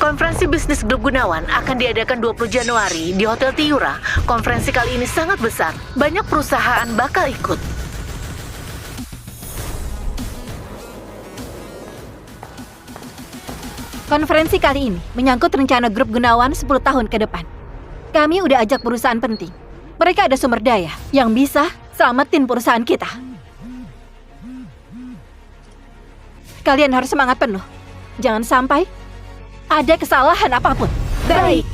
Konferensi bisnis grup Gunawan akan diadakan 20 Januari di Hotel Tiura. Konferensi kali ini sangat besar. Banyak perusahaan bakal ikut. Konferensi kali ini menyangkut rencana grup Gunawan 10 tahun ke depan. Kami udah ajak perusahaan penting. Mereka ada sumber daya yang bisa selamatin perusahaan kita. Kalian harus semangat penuh. Jangan sampai ada kesalahan apapun. Baik.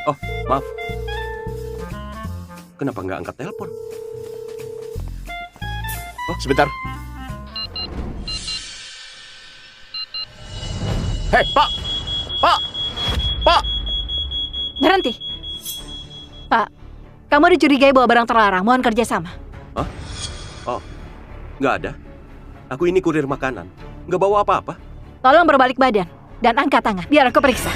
Oh, maaf. Kenapa nggak angkat telepon? Oh, sebentar. Hei, Pak! Pak! Pak! Berhenti. Pak, kamu dicurigai bawa barang terlarang. Mohon kerjasama. Hah? Oh, nggak ada. Aku ini kurir makanan. Nggak bawa apa-apa. Tolong berbalik badan dan angkat tangan. Biar aku periksa.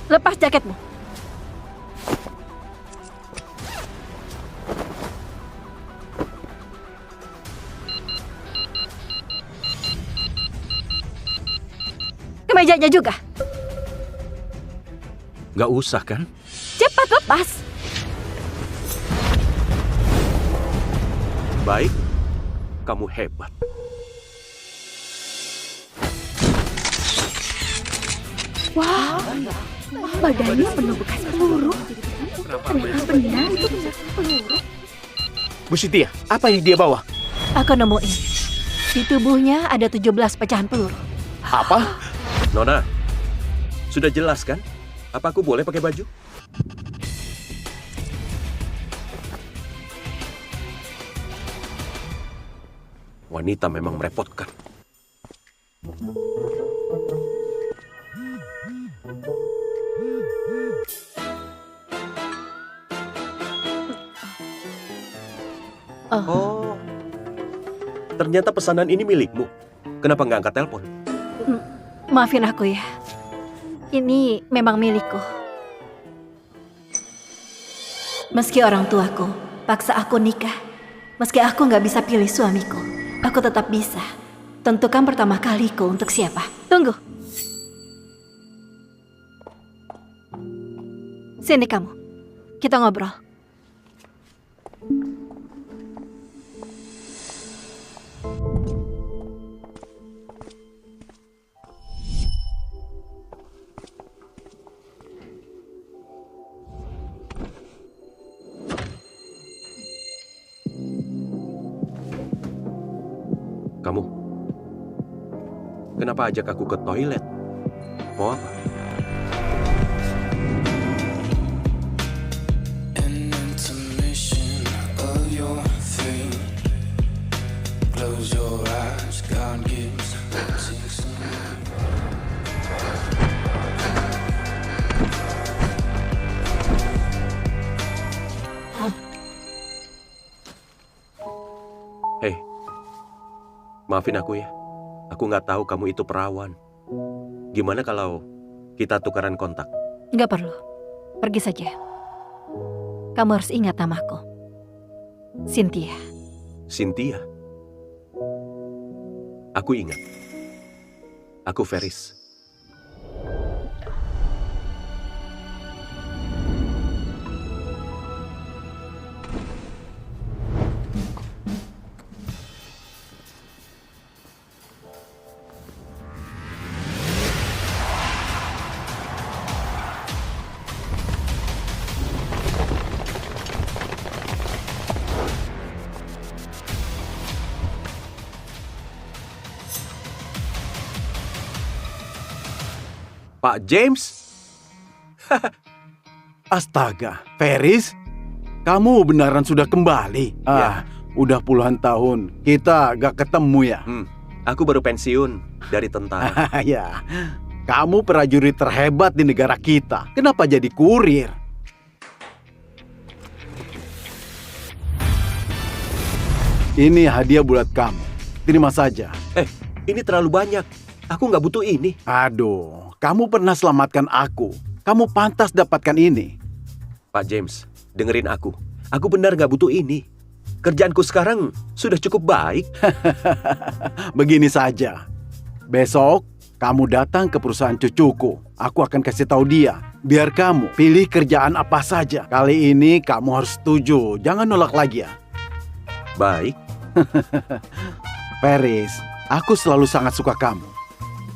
Lepas jaketmu. Kemejanya juga. Nggak usah kan? Cepat lepas. Baik, kamu hebat. Wow, badannya penuh bekas peluru. Ternyata benar itu bekas peluru. Bu Sintia, apa yang dia bawa? Aku nemuin. Di tubuhnya ada 17 pecahan peluru. Apa? Nona, sudah jelas kan? Apa aku boleh pakai baju? Wanita memang merepotkan. Oh, ternyata pesanan ini milikmu. Kenapa nggak angkat telepon? Maafin aku ya. Ini memang milikku. Meski orang tuaku paksa aku nikah, meski aku nggak bisa pilih suamiku, aku tetap bisa tentukan pertama kaliku untuk siapa. Tunggu. Sini kamu. Kita ngobrol. Kamu, kenapa ajak aku ke toilet? Mau apa? An intermission of your fate. Close your eyes, God gives. Take some. Hei, maafin aku ya. Aku nggak tahu kamu itu perawan. Gimana kalau kita tukaran kontak? Nggak perlu. Pergi saja. Kamu harus ingat namaku. Cynthia. Cynthia? Aku ingat. Aku Ferris. Pak James? Astaga, Ferris, kamu beneran sudah kembali? Ya. Udah puluhan tahun kita gak ketemu ya? Aku baru pensiun dari tentara. Ya, kamu prajurit terhebat di negara kita. Kenapa jadi kurir? Ini hadiah buat kamu. Terima saja. Ini terlalu banyak. Aku nggak butuh ini. Aduh, kamu pernah selamatkan aku. Kamu pantas dapatkan ini. Pak James, dengerin aku. Aku benar nggak butuh ini. Kerjaanku sekarang sudah cukup baik. Begini saja. Besok, kamu datang ke perusahaan cucuku. Aku akan kasih tahu dia. Biar kamu pilih kerjaan apa saja. Kali ini kamu harus setuju. Jangan nolak lagi ya. Baik. Paris, aku selalu sangat suka kamu.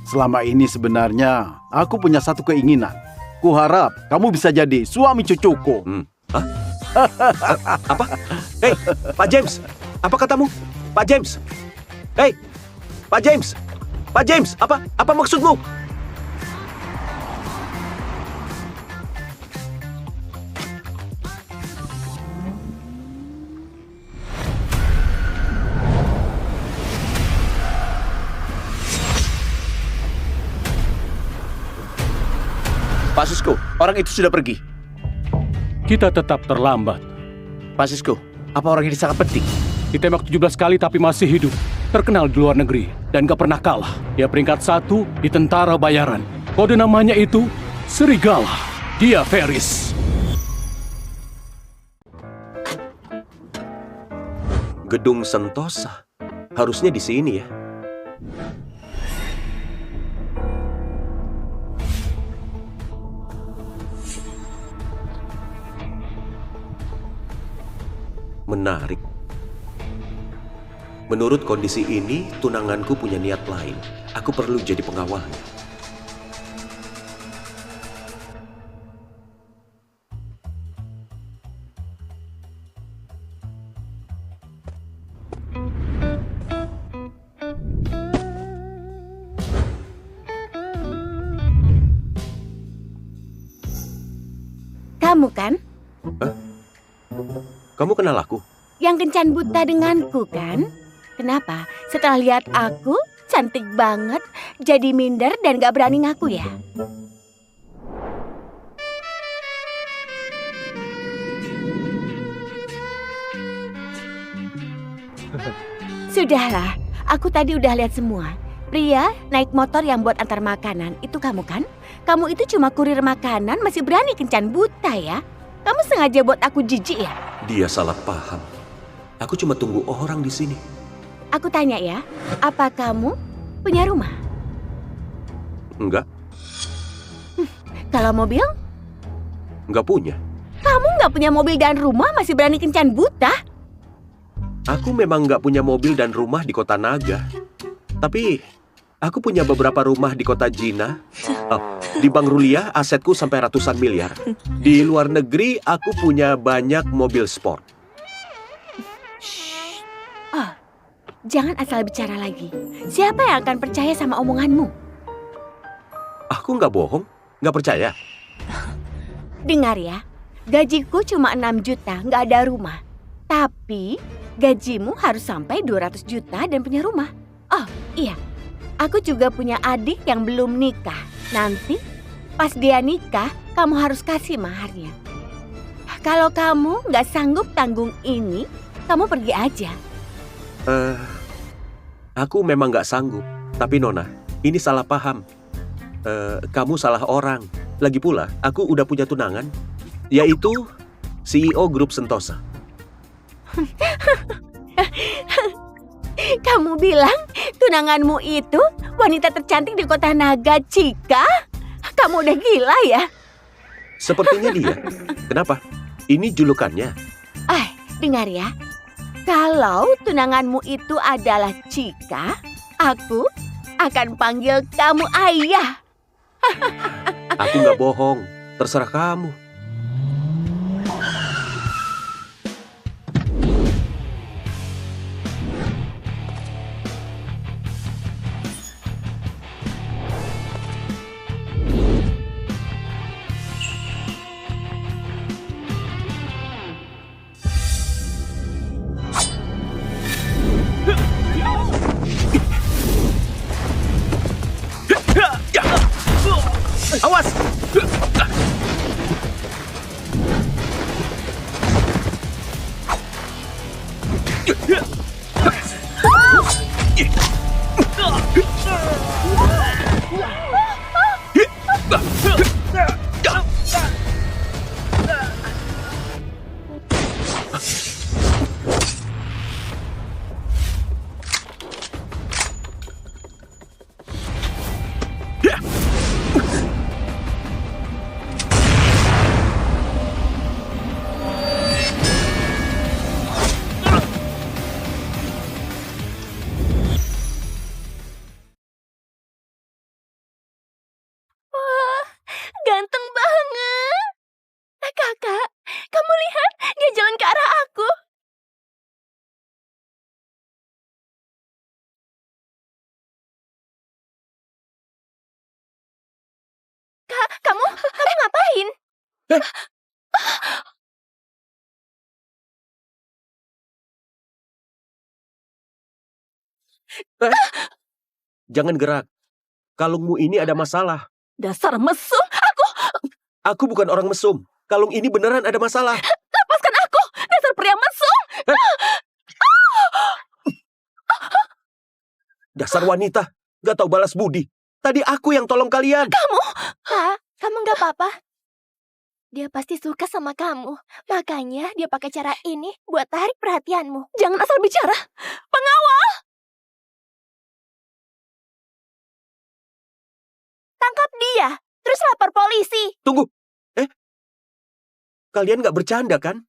Selama ini sebenarnya aku punya satu keinginan. Kuharap kamu bisa jadi suami cucuku. Hah? Apa? Hei, Pak James, apa katamu? Pak James. Hei, Pak James. Pak James, apa maksudmu? Pak Sisko, orang itu sudah pergi. Kita tetap terlambat. Pak Sisko, apa orang ini sangat penting? Ditembak 17 kali tapi masih hidup. Terkenal di luar negeri dan gak pernah kalah. Dia peringkat 1 di tentara bayaran. Kode namanya itu Serigala. Dia Ferris. Gedung Sentosa. Harusnya di sini ya. Menarik. Menurut kondisi ini, tunanganku punya niat lain. Aku perlu jadi pengawalnya. Kamu kan? Kamu kenal aku? Yang kencan buta denganku kan? Kenapa? Setelah lihat aku, cantik banget, jadi minder dan gak berani ngaku ya? Sudahlah, aku tadi udah lihat semua. Pria naik motor yang buat antar makanan, itu kamu kan? Kamu itu cuma kurir makanan, masih berani kencan buta ya? Kamu sengaja buat aku jijik ya? Dia salah paham. Aku cuma tunggu orang di sini. Aku tanya ya, apa kamu punya rumah? Enggak, Kalau mobil? enggak punya. Kamu nggak punya mobil dan rumah masih berani kencan buta? Aku memang nggak punya mobil dan rumah di kota Naga. Tapi aku punya beberapa rumah di kota Jina. Di Bank Rulia asetku sampai ratusan miliar. Di luar negeri aku punya banyak mobil sport. Jangan asal bicara lagi. Siapa yang akan percaya sama omonganmu? Aku nggak bohong, nggak percaya. Dengar ya, gajiku cuma 6 juta, nggak ada rumah. Tapi gajimu harus sampai 200 juta dan punya rumah. Oh iya, aku juga punya adik yang belum nikah. Nanti pas dia nikah, kamu harus kasih maharnya. Kalau kamu nggak sanggup tanggung ini, kamu pergi aja. Aku memang nggak sanggup. Tapi Nona, ini salah paham. Kamu salah orang. Lagi pula, aku udah punya tunangan, yaitu CEO Grup Sentosa. Kamu bilang tunanganmu itu wanita tercantik di kota Naga, Cika? Kamu udah gila ya? Sepertinya dia. Kenapa? Ini julukannya. Dengar ya. Kalau tunanganmu itu adalah Cika, aku akan panggil kamu ayah. Aku nggak bohong. Terserah kamu. Awas! Wah, ganteng banget. Kakak, kamu lihat dia jalan ke arah aku. Kak, kamu ngapain? Jangan gerak. Kalungmu ini ada masalah. Dasar mesum! Aku bukan orang mesum. Kalung ini beneran ada masalah. Lepaskan aku! Dasar pria mesum! Dasar wanita. Gak tahu balas budi. Tadi aku yang tolong kalian. Kak, kamu nggak apa-apa? Dia pasti suka sama kamu. Makanya dia pakai cara ini buat tarik perhatianmu. Jangan asal bicara! Tangkap dia, terus lapor polisi. Tunggu. Kalian gak bercanda kan?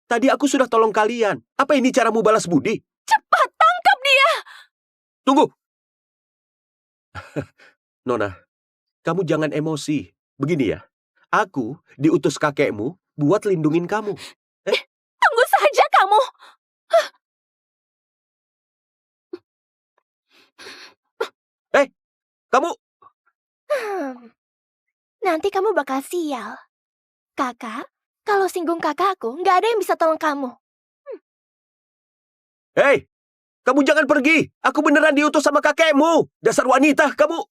Tadi aku sudah tolong kalian. Apa ini caramu balas budi? Cepat tangkap dia! Tunggu. Nona, kamu jangan emosi. Begini ya. Aku diutus kakekmu buat lindungin kamu. Tunggu saja kamu! Kamu... Nanti kamu bakal sial. Kakak, kalau singgung kakakku, nggak ada yang bisa tolong kamu. Hei, kamu jangan pergi. Aku beneran diutus sama kakekmu. Dasar wanita, kamu...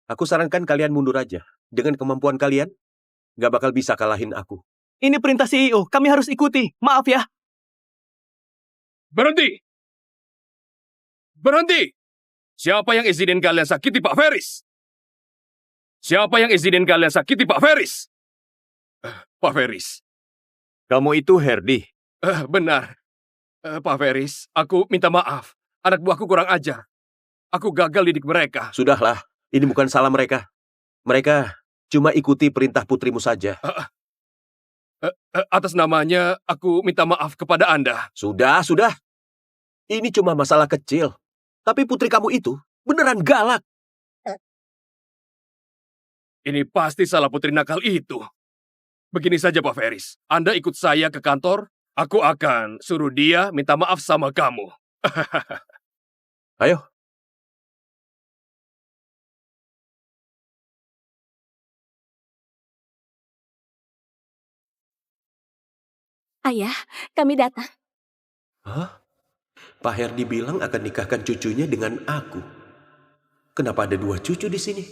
Aku sarankan kalian mundur aja. Dengan kemampuan kalian, gak bakal bisa kalahin aku. Ini perintah CEO, kami harus ikuti. Maaf ya. Berhenti! Berhenti! Siapa yang izinin kalian sakiti Pak Ferris? Siapa yang izinin kalian sakiti Pak Ferris? Pak Ferris. Kamu itu Herdi. Benar. Pak Ferris, aku minta maaf. Anak buahku kurang ajar. Aku gagal didik mereka. Sudahlah, ini bukan salah mereka. Mereka cuma ikuti perintah putrimu saja. Atas namanya, aku minta maaf kepada Anda. Sudah. Ini cuma masalah kecil. Tapi putri kamu itu beneran galak. Ini pasti salah putri nakal itu. Begini saja Pak Ferris, Anda ikut saya ke kantor, aku akan suruh dia minta maaf sama kamu. Ayo. Ayah, kami datang. Hah? Pak Herdi bilang akan nikahkan cucunya dengan aku. Kenapa ada 2 cucu di sini?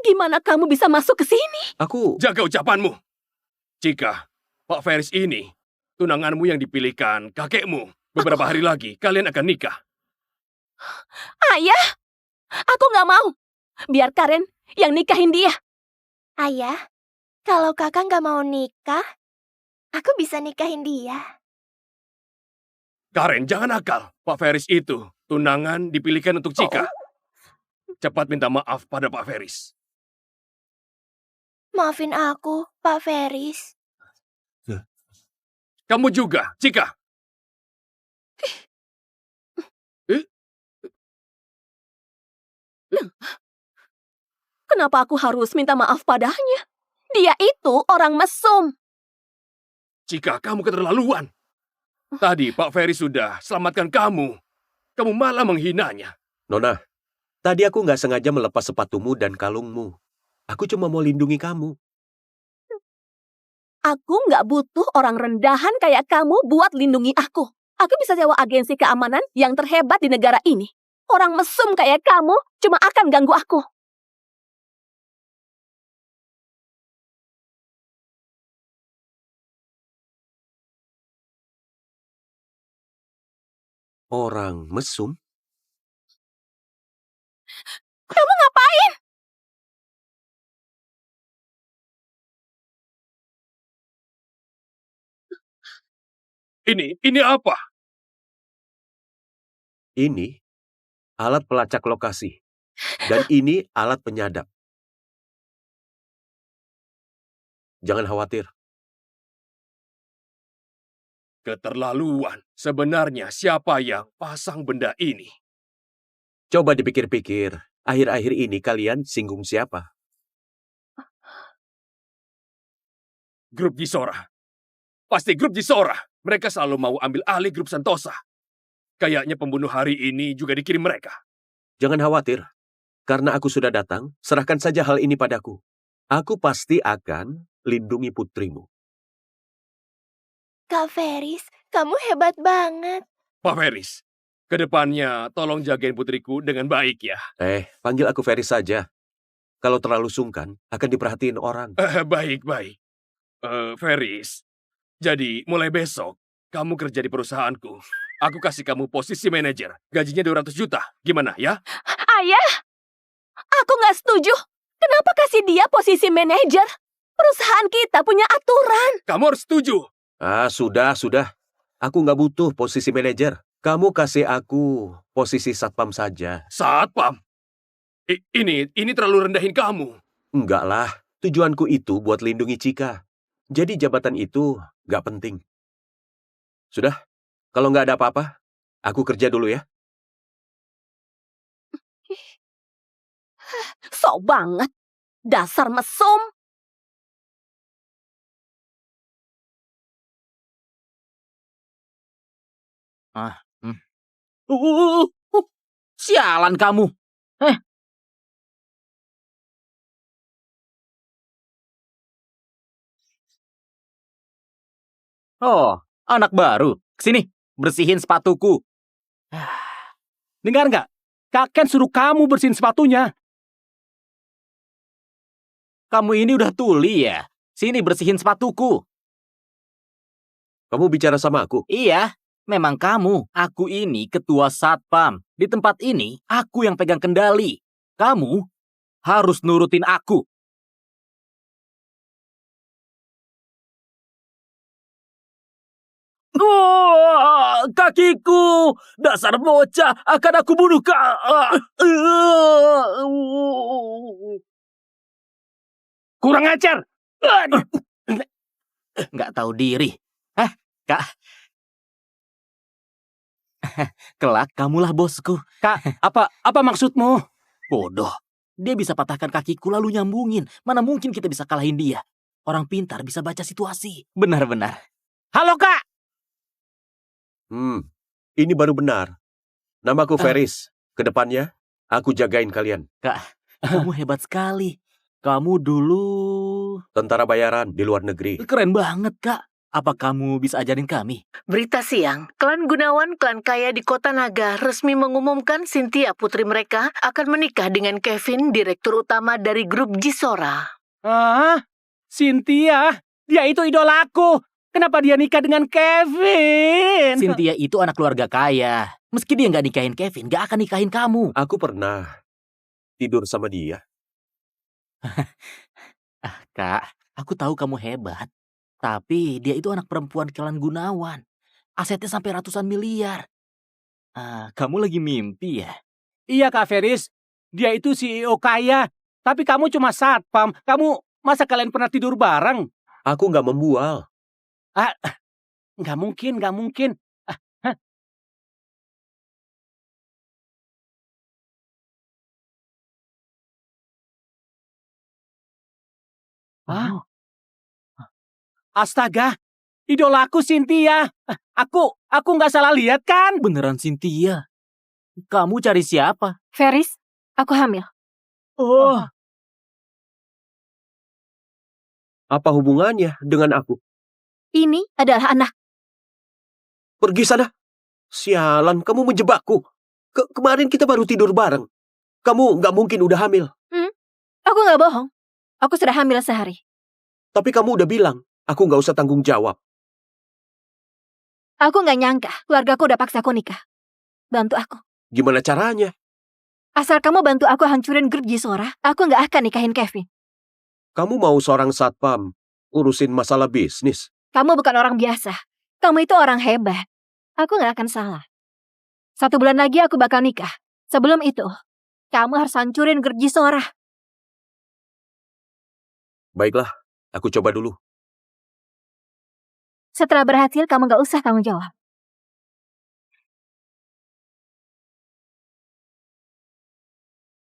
Gimana kamu bisa masuk ke sini? Aku... Jaga ucapanmu. Jika Pak Ferris ini tunanganmu yang dipilihkan kakekmu, beberapa hari lagi kalian akan nikah. Ayah, aku nggak mau. Biar Karen yang nikahin dia. Ayah, kalau kakak nggak mau nikah, aku bisa nikahin dia. Karen, jangan nakal. Pak Ferris itu tunangan dipilihkan untuk Cika. Cepat minta maaf pada Pak Ferris. Maafin aku, Pak Ferris. Kamu juga, Cika. Kenapa aku harus minta maaf padanya? Dia itu orang mesum. Cika, kamu keterlaluan. Tadi Pak Ferris sudah selamatkan kamu. Kamu malah menghinanya. Nona, tadi aku nggak sengaja melepas sepatumu dan kalungmu. Aku cuma mau lindungi kamu. Aku nggak butuh orang rendahan kayak kamu buat lindungi aku. Aku bisa sewa agensi keamanan yang terhebat di negara ini. Orang mesum kayak kamu cuma akan ganggu aku. Orang mesum? Kamu ngapain? Ini apa? Ini alat pelacak lokasi. Dan ini alat penyadap. Jangan khawatir. Keterlaluan. Sebenarnya siapa yang pasang benda ini? Coba dipikir-pikir, akhir-akhir ini kalian singgung siapa? Grup Gisora. Pasti grup Gisora. Mereka selalu mau ambil alih grup Santosa. Kayaknya pembunuh hari ini juga dikirim mereka. Jangan khawatir. Karena aku sudah datang, serahkan saja hal ini padaku. Aku pasti akan lindungi putrimu. Kak Feris, kamu hebat banget. Pak Feris, kedepannya tolong jagain putriku dengan baik ya. Panggil aku Ferry saja. Kalau terlalu sungkan, akan diperhatiin orang. Baik. Feris, jadi mulai besok, kamu kerja di perusahaanku. Aku kasih kamu posisi manajer. Gajinya 200 juta. Gimana ya? Ayah, aku nggak setuju. Kenapa kasih dia posisi manajer? Perusahaan kita punya aturan. Kamu harus setuju. Sudah. Aku nggak butuh posisi manajer. Kamu kasih aku posisi satpam saja. Satpam. Ini terlalu rendahin kamu. Enggak lah, tujuanku itu buat lindungi Cika. Jadi jabatan itu nggak penting. Sudah, kalau nggak ada apa-apa, aku kerja dulu ya. Sok banget. Dasar mesum. Sialan kamu. Oh, anak baru. Sini, bersihin sepatuku. Dengar nggak? Kak Ken suruh kamu bersihin sepatunya. Kamu ini udah tuli ya? Sini, bersihin sepatuku. Kamu bicara sama aku? Iya, memang kamu. Aku ini ketua satpam. Di tempat ini, aku yang pegang kendali. Kamu harus nurutin aku. Kakiku! Dasar bocah, akan aku bunuh Kurang ajar. Nggak tahu diri. Kak? Kelak kamulah bosku. Kak, apa maksudmu? Bodoh. Dia bisa patahkan kakiku lalu nyambungin. Mana mungkin kita bisa kalahin dia. Orang pintar bisa baca situasi. Benar-benar. Halo, Kak. Ini baru benar. Namaku Feris. Kedepannya, aku jagain kalian. Kak, kamu hebat sekali. Kamu dulu... Tentara bayaran di luar negeri. Keren banget, Kak. Apa kamu bisa ajarin kami? Berita siang, klan Gunawan, klan kaya di Kota Naga, resmi mengumumkan Cynthia, putri mereka, akan menikah dengan Kevin, direktur utama dari grup Gisora. Cynthia? Dia itu idolaku. Kenapa dia nikah dengan Kevin? Cynthia itu anak keluarga kaya. Meski dia nggak nikahin Kevin, nggak akan nikahin kamu. Aku pernah tidur sama dia. Kak, aku tahu kamu hebat. Tapi dia itu anak perempuan klan Gunawan. Asetnya sampai ratusan miliar. Kamu lagi mimpi ya? Iya, Kak Feris. Dia itu CEO kaya. Tapi kamu cuma satpam. Masa kalian pernah tidur bareng? Aku nggak membual. Nggak mungkin. Astaga, idolaku Cynthia. Aku nggak salah lihat kan? Beneran Cynthia. Kamu cari siapa? Feris, aku hamil. Oh, Apa hubungannya dengan aku? Ini adalah anak. Pergi sana. Sialan, kamu menjebakku. Kemarin kita baru tidur bareng. Kamu nggak mungkin udah hamil. Aku nggak bohong. Aku sudah hamil sehari. Tapi kamu udah bilang, aku nggak usah tanggung jawab. Aku nggak nyangka keluargaku udah paksa aku nikah. Bantu aku. Gimana caranya? Asal kamu bantu aku hancurin grup Jisora, aku nggak akan nikahin Kevin. Kamu mau seorang satpam urusin masalah bisnis? Kamu bukan orang biasa. Kamu itu orang hebat. Aku nggak akan salah. 1 bulan lagi aku bakal nikah. Sebelum itu, kamu harus hancurin grup Jisora. Baiklah, aku coba dulu. Setelah berhasil, kamu nggak usah tanggung jawab.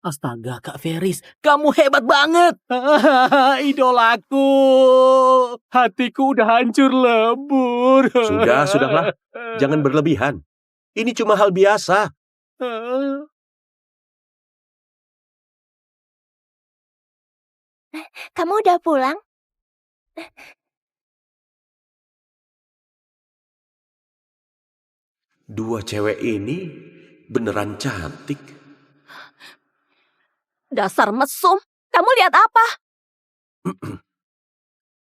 Astaga, Kak Feris, kamu hebat banget. Idolaku. Hatiku udah hancur lebur. Sudahlah. Jangan berlebihan. Ini cuma hal biasa. Kamu udah pulang? Dua cewek ini beneran cantik. Dasar mesum. Kamu lihat apa?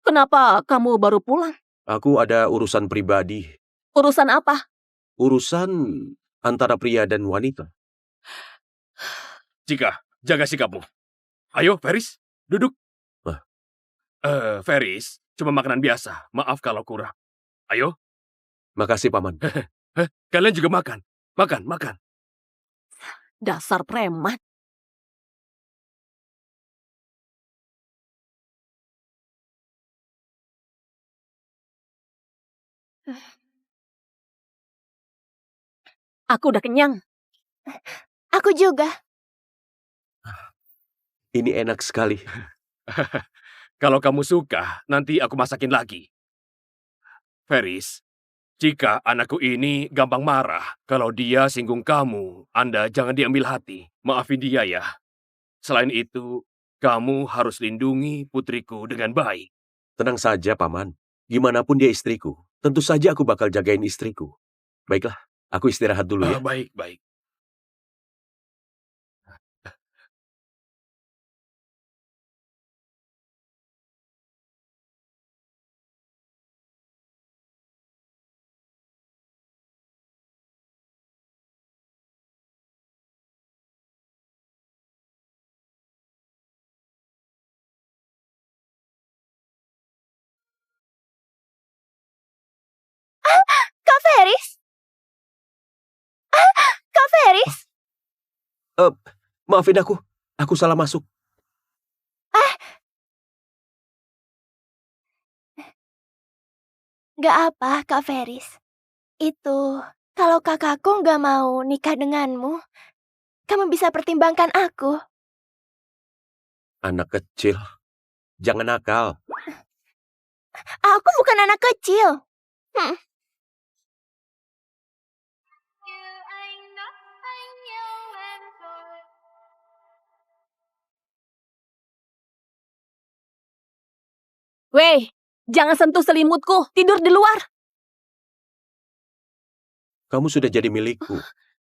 Kenapa kamu baru pulang? Aku ada urusan pribadi. Urusan apa? Urusan antara pria dan wanita. Cika, jaga sikapmu. Ayo, Feris, duduk. Hah? Feris, cuma makanan biasa. Maaf kalau kurang. Ayo. Makasih, Paman. Kalian juga makan. Makan. Dasar preman. Aku udah kenyang. Aku juga. Ini enak sekali. Kalau kamu suka, nanti aku masakin lagi. Feris, jika anakku ini gampang marah, kalau dia singgung kamu, Anda jangan diambil hati. Maafin dia ya. Selain itu, kamu harus lindungi putriku dengan baik. Tenang saja, Paman. Gimana pun dia istriku. Tentu saja aku bakal jagain istriku. Baiklah, aku istirahat dulu ya. Baik. Kak Feris? Kak Feris? Maafin aku. Aku salah masuk. Gak apa, Kak Feris. Itu, kalau kakakku gak mau nikah denganmu, kamu bisa pertimbangkan aku. Anak kecil. Jangan nakal. Aku bukan anak kecil. Weh, jangan sentuh selimutku. Tidur di luar. Kamu sudah jadi milikku.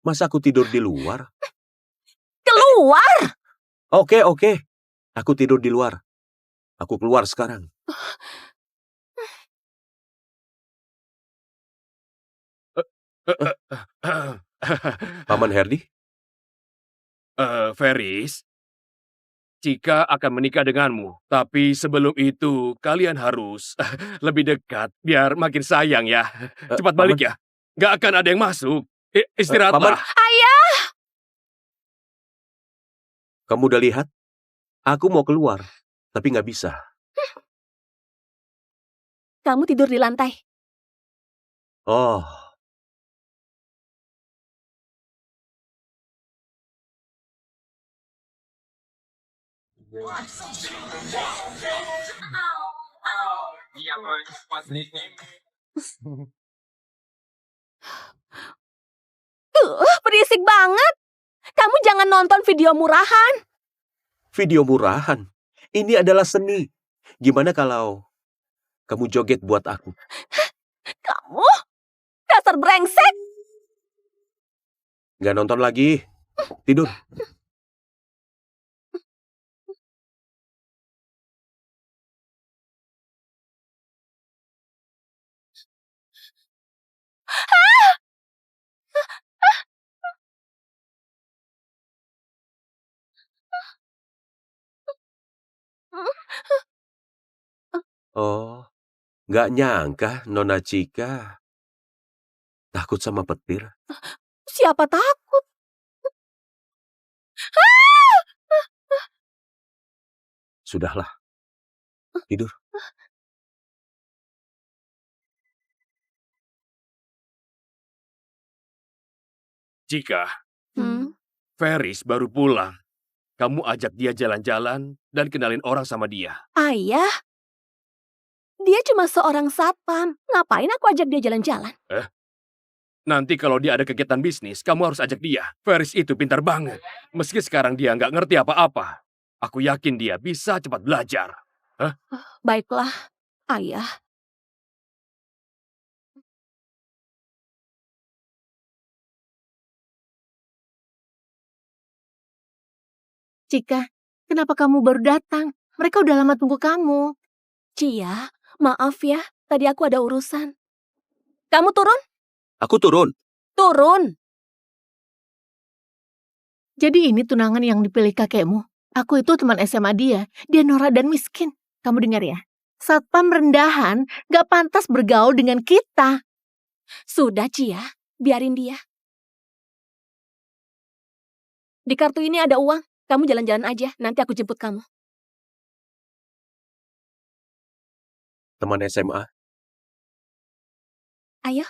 Masa aku tidur di luar? Keluar! Oke. Aku tidur di luar. Aku keluar sekarang. Paman Herdi? Feris, Cika akan menikah denganmu. Tapi sebelum itu, kalian harus lebih dekat, biar makin sayang ya. Cepat balik ya. Nggak akan ada yang masuk. Istirahatlah. Ayah! Kamu udah lihat? Aku mau keluar, tapi nggak bisa. Kamu tidur di lantai. Oh, Berisik banget. Kamu jangan nonton video murahan. video murahan. Ini adalah seni. Gimana kalau kamu joget buat aku? Kamu? Dasar brengsek. Nggak nonton lagi. Tidur. Oh, nggak nyangka Nona Cika takut sama petir. Siapa takut? Sudahlah, tidur. Jika Hmm. Ferris baru pulang, kamu ajak dia jalan-jalan dan kenalin orang sama dia. Ayah, dia cuma seorang satpam. Ngapain aku ajak dia jalan-jalan? Nanti kalau dia ada kegiatan bisnis, kamu harus ajak dia. Ferris itu pintar banget. Meski sekarang dia nggak ngerti apa-apa, aku yakin dia bisa cepat belajar. Baiklah, ayah. Cika, kenapa kamu baru datang? Mereka udah lama tunggu kamu. Cia, maaf ya. Tadi aku ada urusan. Kamu turun? Aku turun. Turun. Jadi ini tunangan yang dipilih kakekmu. Aku itu teman SMA dia. Dia norak dan miskin. Kamu dengar ya? Satpam rendahan gak pantas bergaul dengan kita. Sudah, Cia. Biarin dia. Di kartu ini ada uang. Kamu jalan-jalan aja. Nanti aku jemput kamu. Teman SMA. Ayo.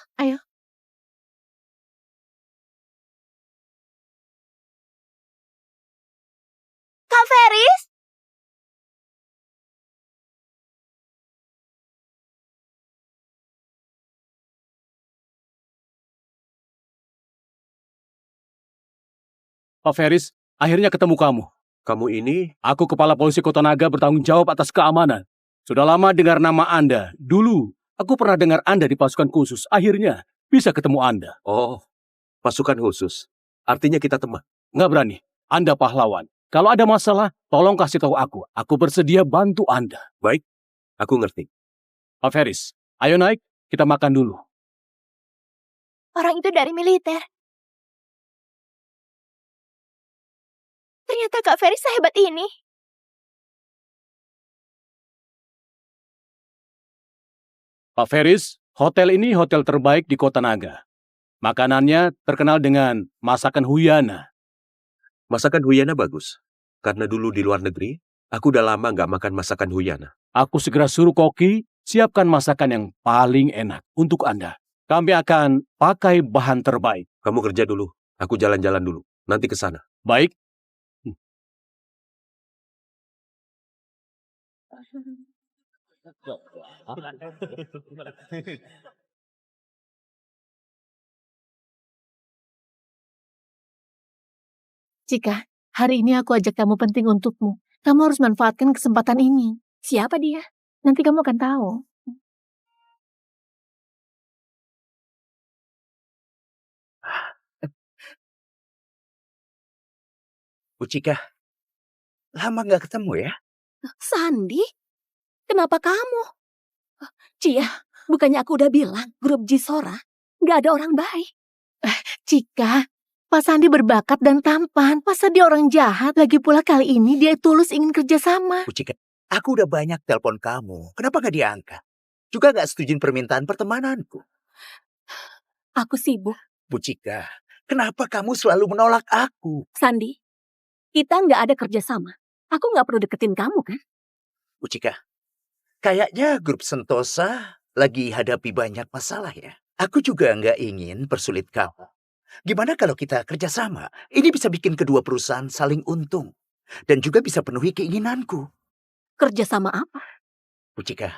Kak Feris? Pak Feris, akhirnya ketemu kamu. Kamu ini Aku Kepala Polisi Kota Naga bertanggung jawab atas keamanan. Sudah lama dengar nama Anda. Dulu, aku pernah dengar Anda di pasukan khusus. Akhirnya, bisa ketemu Anda. Oh, pasukan khusus. Artinya kita teman. Nggak berani. Anda pahlawan. Kalau ada masalah, tolong kasih tahu aku. Aku bersedia bantu Anda. Baik, aku ngerti. Pak Feris, ayo naik, kita makan dulu. Orang itu dari militer. Ternyata Kak Feris sehebat ini. Pak Feris, hotel ini hotel terbaik di Kota Naga. Makanannya terkenal dengan masakan Huyana. Masakan Huyana bagus. Karena dulu di luar negeri, aku udah lama nggak makan masakan Huyana. Aku segera suruh koki siapkan masakan yang paling enak untuk Anda. Kami akan pakai bahan terbaik. Kamu kerja dulu. Aku jalan-jalan dulu. Nanti ke sana. Baik? Cika, hari ini aku ajak kamu penting untukmu. Kamu harus manfaatkan kesempatan ini. Siapa dia? Nanti kamu akan tahu. Bu Cika, lama nggak ketemu ya? Sandi? Kenapa kamu? Cia, bukannya aku udah bilang grup Jisora nggak ada orang baik. Cika, Pak Sandi berbakat dan tampan. Masa dia orang jahat? Lagi pula kali ini dia tulus ingin kerjasama. Bu Cika, aku udah banyak telepon kamu. Kenapa nggak diangkat? Juga nggak setujuin permintaan pertemananku. Aku sibuk. Bu Cika, kenapa kamu selalu menolak aku? Sandi, kita nggak ada kerjasama. Aku nggak perlu deketin kamu kan? Bu Cika, kayaknya grup Sentosa lagi hadapi banyak masalah ya. Aku juga nggak ingin persulit kamu. Gimana kalau kita kerjasama? Ini bisa bikin kedua perusahaan saling untung. Dan juga bisa penuhi keinginanku. Kerjasama apa? Bu Cika,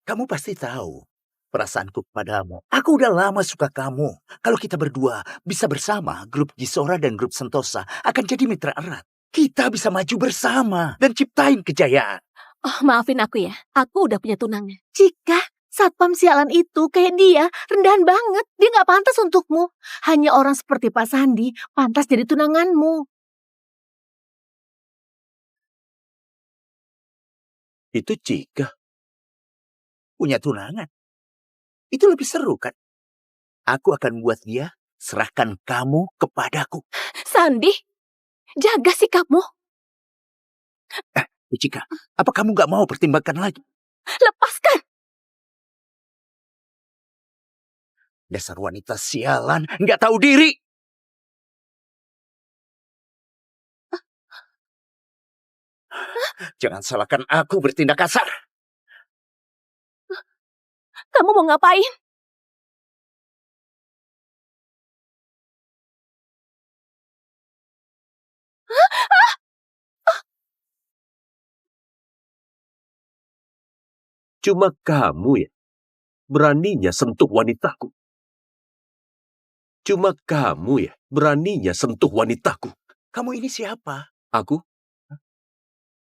kamu pasti tahu perasaanku padamu. Aku udah lama suka kamu. Kalau kita berdua bisa bersama, grup Jisora dan grup Sentosa akan jadi mitra erat. Kita bisa maju bersama dan ciptain kejayaan. Oh, maafin aku ya. Aku udah punya tunangan. Cika, Satpam sialan itu kayak dia, rendahan banget. Dia nggak pantas untukmu. Hanya orang seperti Pak Sandi pantas jadi tunanganmu. Itu Cika. Punya tunangan. Itu lebih seru kan? Aku akan buat dia serahkan kamu kepadaku. Sandi, jaga sikapmu. Cika, apa kamu nggak mau pertimbangkan lagi? Lepaskan. Dasar wanita sialan, nggak tahu diri. Jangan salahkan aku bertindak kasar. Kamu mau ngapain? Cuma kamu ya, beraninya sentuh wanitaku. Cuma kamu ya, beraninya sentuh wanitaku. Kamu ini siapa? Aku?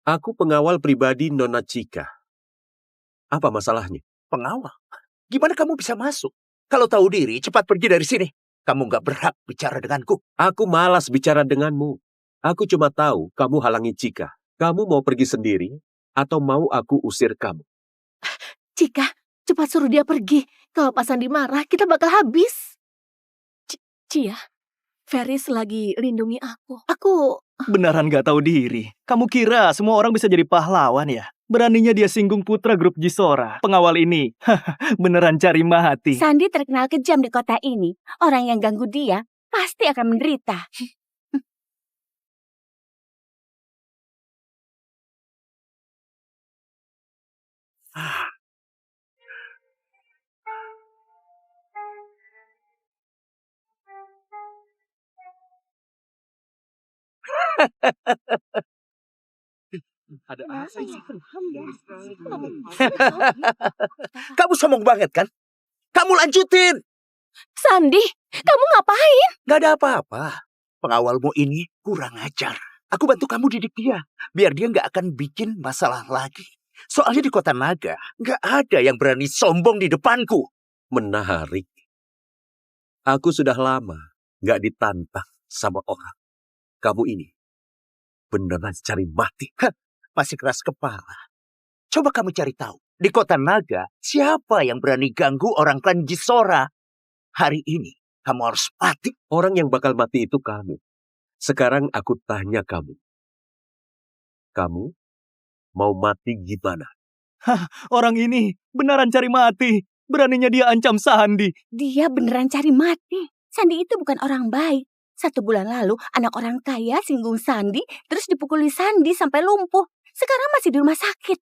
Aku pengawal pribadi Nona Cika. Apa masalahnya? Pengawal? Gimana kamu bisa masuk? Kalau tahu diri, cepat pergi dari sini. Kamu nggak berhak bicara denganku. Aku malas bicara denganmu. Aku cuma tahu kamu halangi Cika. Kamu mau pergi sendiri atau mau aku usir kamu? Cika, cepat suruh dia pergi. Kalau Pak Sandi marah, kita bakal habis. Cia, Feris lagi lindungi aku. Aku... Beneran gak tahu diri. Kamu kira semua orang bisa jadi pahlawan ya? Beraninya dia singgung putra grup Jisora. Pengawal ini, beneran cari mati. Sandi terkenal kejam di kota ini. Orang yang ganggu dia pasti akan menderita. Ada apa sih? Kamu sombong banget kan? Kamu lanjutin. Sandi, kamu ngapain? Gak ada apa-apa. Pengawalmu ini kurang ajar. Aku bantu kamu didik dia. Biar dia gak akan bikin masalah lagi. Soalnya di kota naga, gak ada yang berani sombong di depanku. Menarik. Aku sudah lama gak ditantang sama orang. Kamu ini beneran cari mati. Hah, masih keras kepala. Coba kamu cari tahu. Di kota naga, siapa yang berani ganggu orang klan Jisora? Hari ini, kamu harus mati. Orang yang bakal mati itu kamu. Sekarang aku tanya kamu. Kamu mau mati gimana? Orang ini beneran cari mati. Beraninya dia ancam Sandi. Dia beneran cari mati. Sandi itu bukan orang baik. 1 bulan lalu, anak orang kaya singgung Sandi, terus dipukuli Sandi sampai lumpuh. Sekarang masih di rumah sakit.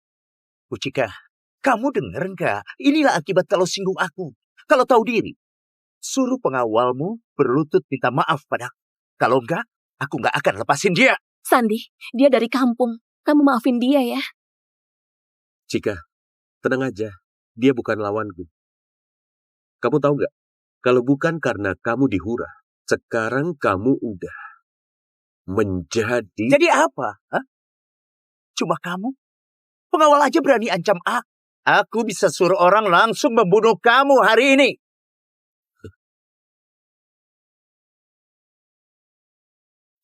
Bu Cika, kamu denger nggak? Inilah akibat kalau singgung aku. Kalau tahu diri, suruh pengawalmu berlutut minta maaf padaku. Kalau enggak, aku nggak akan lepasin dia. Sandi, dia dari kampung. Kamu maafin dia ya. Cika, tenang aja. Dia bukan lawanku. Kamu tahu nggak? Kalau bukan karena kamu dihura, sekarang kamu udah menjadi... Jadi apa? Hah? Cuma kamu? Pengawal aja berani ancam aku. Aku bisa suruh orang langsung membunuh kamu hari ini.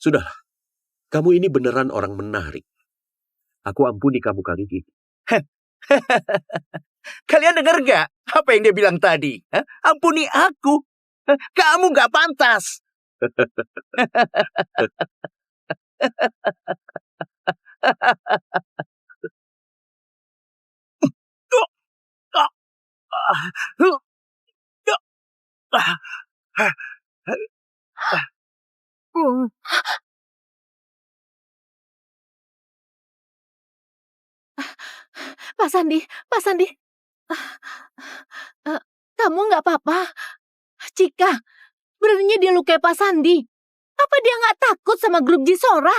Sudahlah, kamu ini beneran orang menarik. Aku ampuni kamu kali ini. Kalian dengar nggak apa yang dia bilang tadi? Hah? Ampuni aku. Hah? Kamu nggak pantas. Pak Sandi, Pak Sandi. Kamu nggak apa-apa? Cika, beraninya dia lukai Pak Sandi. Apa dia nggak takut sama grup Jisora?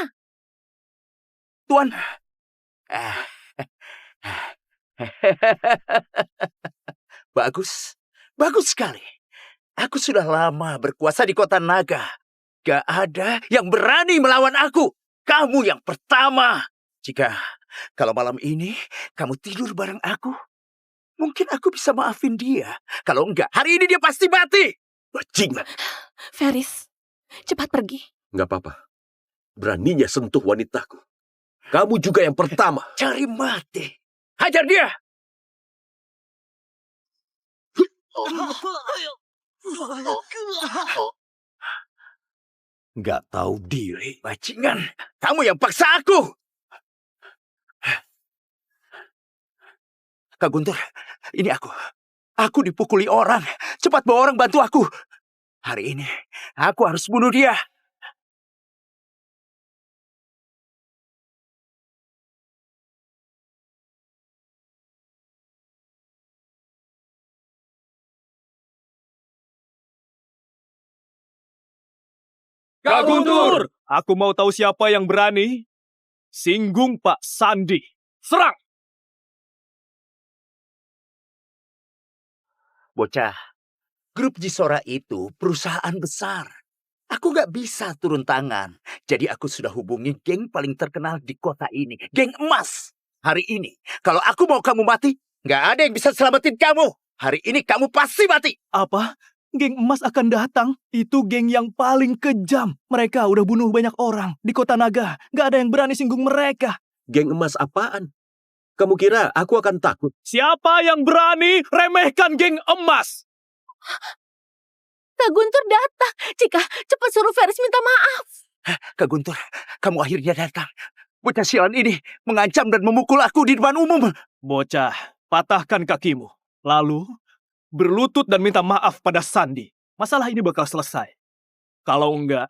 Tuan. Bagus. Bagus sekali. Aku sudah lama berkuasa di kota naga. Gak ada yang berani melawan aku. Kamu yang pertama. Jika kalau malam ini kamu tidur bareng aku, Mungkin aku bisa maafin dia. Kalau enggak, hari ini dia pasti mati. Bajingan. Feris, cepat pergi. Nggak apa-apa. Beraninya sentuh wanitaku. Kamu juga yang pertama. Cari mati. Hajar dia. Nggak tahu diri, bajingan. Kamu yang paksa aku. Kak Guntur, ini aku. Aku dipukuli orang. Cepat bawa orang bantu aku. Hari ini, aku harus bunuh dia. Kak Guntur! Aku mau tahu siapa yang berani singgung Pak Sandi. Serang! Bocah, grup Jisora itu perusahaan besar. Aku nggak bisa turun tangan. Jadi aku sudah hubungi geng paling terkenal di kota ini. Geng Emas. Hari ini, kalau aku mau kamu mati, nggak ada yang bisa selamatin kamu. Hari ini kamu pasti mati. Apa? Geng Emas akan datang? Itu geng yang paling kejam. Mereka udah bunuh banyak orang di kota Naga. Nggak ada yang berani singgung mereka. Geng Emas apaan? Kamu kira aku akan takut? Siapa yang berani remehkan geng Emas? Kak Guntur datang. Cika, cepat suruh Feris minta maaf. Kak Guntur, kamu akhirnya datang. Bocah sialan ini mengancam dan memukul aku di depan umum. Bocah, patahkan kakimu. Lalu, berlutut dan minta maaf pada Sandi. Masalah ini bakal selesai. Kalau enggak,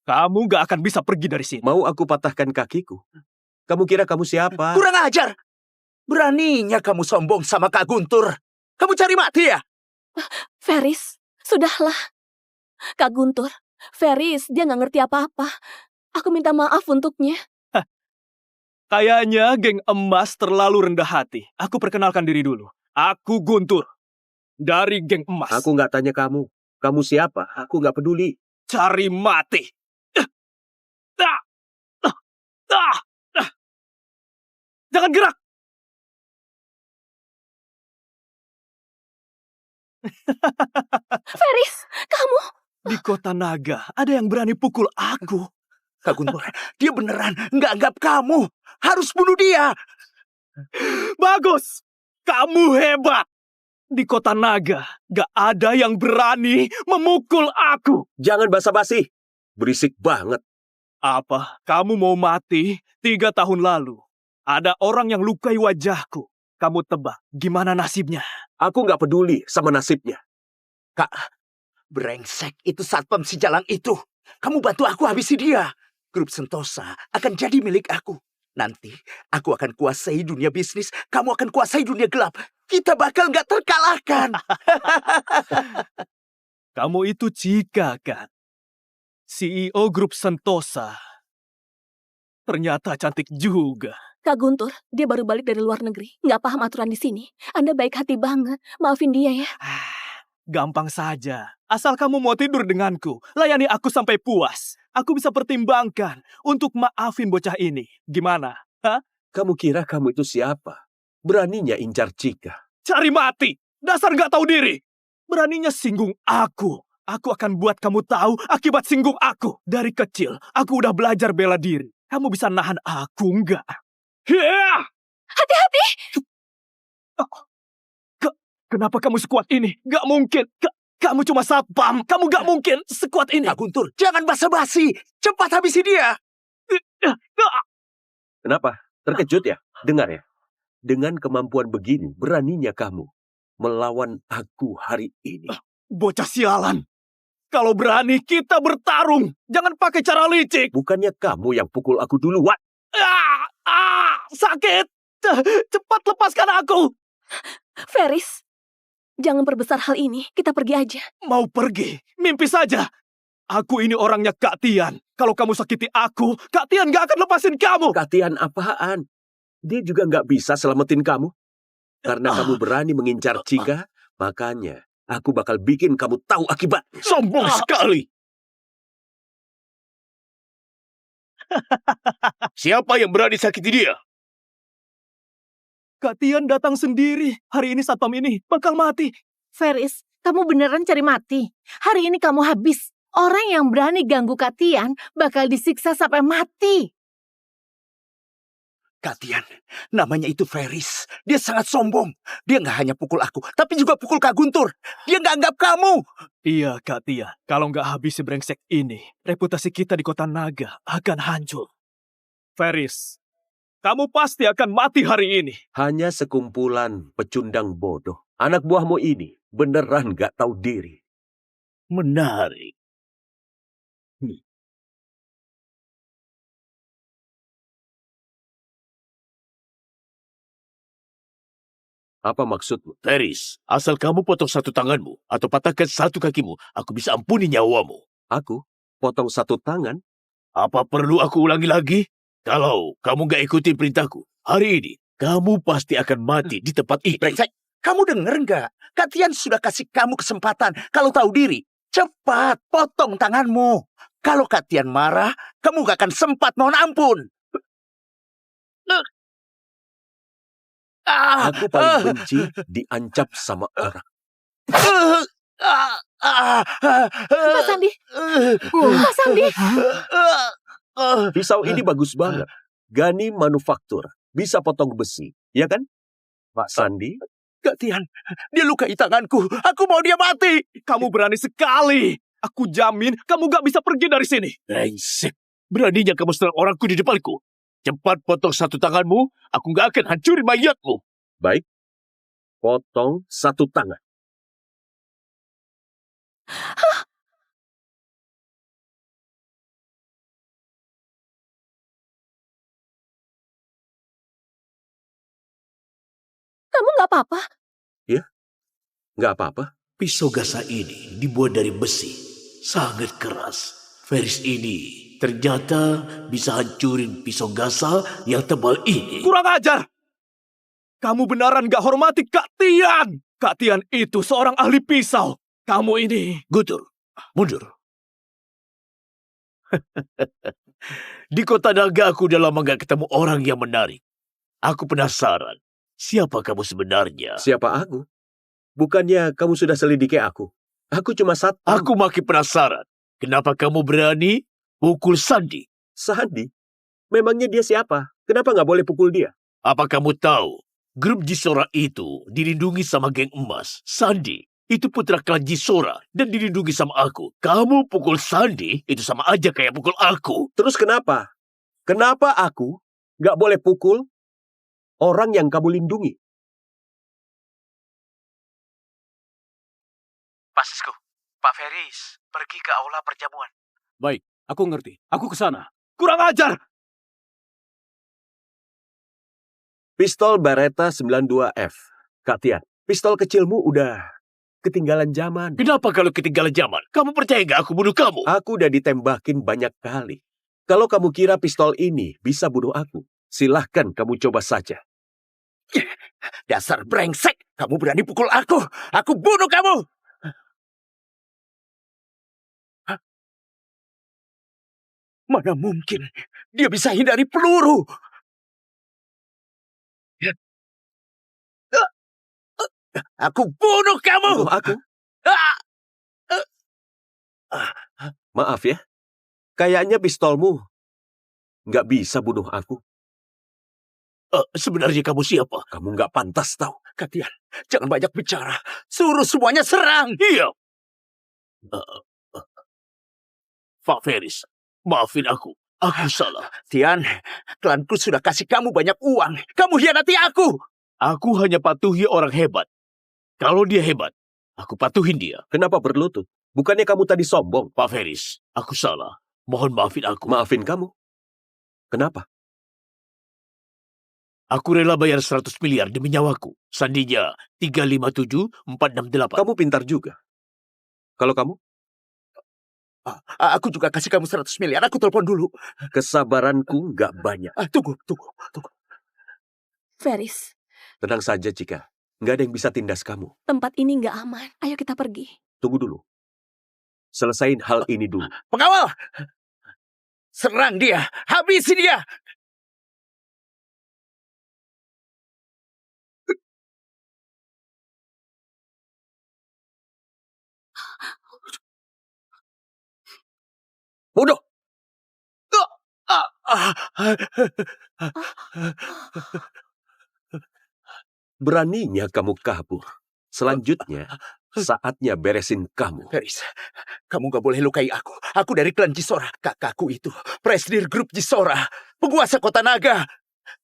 kamu nggak akan bisa pergi dari sini. Mau aku patahkan kakiku? Kamu kira kamu siapa? Kurang ajar. Beraninya kamu sombong sama Kak Guntur. Kamu cari mati ya? Feris, sudahlah. Kak Guntur, Feris, dia nggak ngerti apa-apa. Aku minta maaf untuknya. Kayaknya geng Emas terlalu rendah hati. Aku perkenalkan diri dulu. Aku Guntur. Dari geng Emas. Aku nggak tanya kamu. Kamu siapa? Aku nggak peduli. Cari mati. Jangan gerak. Feris, kamu. Di kota Naga, ada yang berani pukul aku. Kak Guntur, dia beneran nggak anggap kamu. Harus bunuh dia. Bagus. Kamu hebat. Di kota Naga, gak ada yang berani memukul aku. Jangan basa-basi. Berisik banget. Apa? Kamu mau mati 3 tahun lalu. Ada orang yang lukai wajahku. Kamu tebak, gimana nasibnya? Aku nggak peduli sama nasibnya. Kak, brengsek itu satpam si jalang itu. Kamu bantu aku habisi dia. Grup Sentosa akan jadi milik aku. Nanti aku akan kuasai dunia bisnis, kamu akan kuasai dunia gelap. Kita bakal nggak terkalahkan. Kamu itu Cika, kan? CEO grup Sentosa. Ternyata cantik juga. Kak Guntur, dia baru balik dari luar negeri. Nggak paham aturan di sini. Anda baik hati banget. Maafin dia ya. Gampang saja. Asal kamu mau tidur denganku, layani aku sampai puas. Aku bisa pertimbangkan untuk maafin bocah ini. Gimana? Hah? Kamu kira kamu itu siapa? Beraninya incar Cika. Cari mati! Dasar gak tahu diri! Beraninya singgung aku. Aku akan buat kamu tahu akibat singgung aku. Dari kecil, aku udah belajar bela diri. Kamu bisa nahan aku nggak? Hati-hati! Kenapa kamu sekuat ini? Gak mungkin. Kamu cuma satpam. Kamu gak mungkin sekuat ini. Kak Guntur, jangan basa-basi. Cepat habisi dia. Kenapa? Terkejut ya? Dengar ya. Dengan kemampuan begini, beraninya kamu melawan aku hari ini. Bocah sialan. Kalau berani, kita bertarung. Jangan pakai cara licik. Bukannya kamu yang pukul aku duluan. Sakit. Cepat lepaskan aku. Feris, jangan perbesar hal ini. Kita pergi aja. Mau pergi? Mimpi saja. Aku ini orangnya Kak Tian. Kalau kamu sakiti aku, Kak Tian gak akan lepasin kamu. Kak Tian apaan? Dia juga nggak bisa selamatin kamu. Karena kamu berani mengincar Cika, makanya aku bakal bikin kamu tahu akibat. Sombong sekali. Siapa yang berani sakiti dia? Kak Tian datang sendiri. Hari ini satpam ini bakal mati. Feris, kamu beneran cari mati. Hari ini kamu habis. Orang yang berani ganggu Kak Tian bakal disiksa sampai mati. Kak Tian, namanya itu Ferris. Dia sangat sombong. Dia nggak hanya pukul aku, tapi juga pukul Kak Guntur. Dia nggak anggap kamu. Iya, Kak Tian. Kalau nggak habis si brengsek ini, reputasi kita di kota naga akan hancur. Ferris, kamu pasti akan mati hari ini. Hanya sekumpulan pecundang bodoh. Anak buahmu ini beneran gak tahu diri. Menarik. Apa maksudmu? Ferris, asal kamu potong satu tanganmu atau patahkan satu kakimu, aku bisa ampuni nyawamu. Aku? Potong satu tangan? Apa perlu aku ulangi lagi? Kalau kamu gak ikuti perintahku, hari ini kamu pasti akan mati di tempat ini. Brengsek, kamu denger nggak? Kak Tian sudah kasih kamu kesempatan. Kalau tahu diri, cepat potong tanganmu. Kalau Kak Tian marah, kamu gak akan sempat mohon ampun. Aku paling benci diancam sama orang. Mas Sandi. Mas Sandi. Pisau ini bagus banget. Gani Manufaktur. Bisa potong besi, ya kan? Pak Sandi? Kak Tian, dia lukai tanganku. Aku mau dia mati. Kamu berani sekali. Aku jamin kamu gak bisa pergi dari sini. Brengsek, beraninya kamu serang orangku di depanku. Cepat potong satu tanganmu, aku gak akan hancurin mayatmu. Baik, potong satu tangan. Kamu gak apa-apa? Ya, gak apa-apa. Pisau gasa ini dibuat dari besi, sangat keras. Ferris ini ternyata bisa hancurin pisau gasa yang tebal ini. Kurang ajar! Kamu beneran gak hormati Kak Tian. Kak Tian itu seorang ahli pisau. Kamu ini... Guntur, mundur. Di kota naga aku udah lama gak ketemu orang yang menarik. Aku penasaran, siapa kamu sebenarnya? Siapa aku? Bukannya kamu sudah selidiki aku? Aku cuma satpam. Aku makin penasaran. Kenapa kamu berani pukul Sandi? Sandi? Memangnya dia siapa? Kenapa nggak boleh pukul dia? Apa kamu tahu, grup Jisora itu dilindungi sama geng emas. Sandi itu putra klan Jisora dan dilindungi sama aku. Kamu pukul Sandi itu sama aja kayak pukul aku. Terus kenapa? Kenapa aku nggak boleh pukul orang yang kamu lindungi? Pak Sisko, Pak Ferris, pergi ke aula perjamuan. Baik, aku ngerti. Aku ke sana. Kurang ajar! Pistol Beretta 92F. Kak Tian, pistol kecilmu udah ketinggalan zaman. Kenapa kalau ketinggalan zaman? Kamu percaya gak aku bunuh kamu? Aku udah ditembakin banyak kali. Kalau kamu kira pistol ini bisa bunuh aku, silahkan kamu coba saja. Dasar brengsek, kamu berani pukul aku. Aku bunuh kamu. Mana mungkin dia bisa hindari peluru? Aku bunuh kamu. Bunuh aku? Maaf ya, kayaknya pistolmu nggak bisa bunuh aku. Sebenarnya kamu siapa? Kamu nggak pantas tahu. Kak Tian, jangan banyak bicara. Suruh semuanya serang. Iya. Pak Ferris, maafin aku. Aku salah. Tian, klanku sudah kasih kamu banyak uang. Kamu hianati aku. Aku hanya patuhi orang hebat. Kalau dia hebat, aku patuhin dia. Kenapa berlutut? Bukannya kamu tadi sombong? Pak Ferris, aku salah. Mohon maafin aku. Maafin kamu? Kenapa? Aku rela bayar 100 miliar demi nyawaku. Sandinya 357468. Kamu pintar juga. Kalau kamu? Aku juga kasih kamu 100 miliar. Aku telepon dulu. Kesabaranku nggak banyak. Tunggu. Ferris, Tenang saja, Cika. Nggak ada yang bisa tindas kamu. tempat ini nggak aman. Ayo kita pergi. Tunggu dulu. Selesain hal ini dulu. Pengawal! Serang dia. Habisi dia. Beraninya kamu kabur. Selanjutnya, saatnya beresin kamu. Feris, kamu gak boleh lukai aku. Aku dari klan Jisora. Kakakku itu presidir grup Jisora, penguasa kota naga.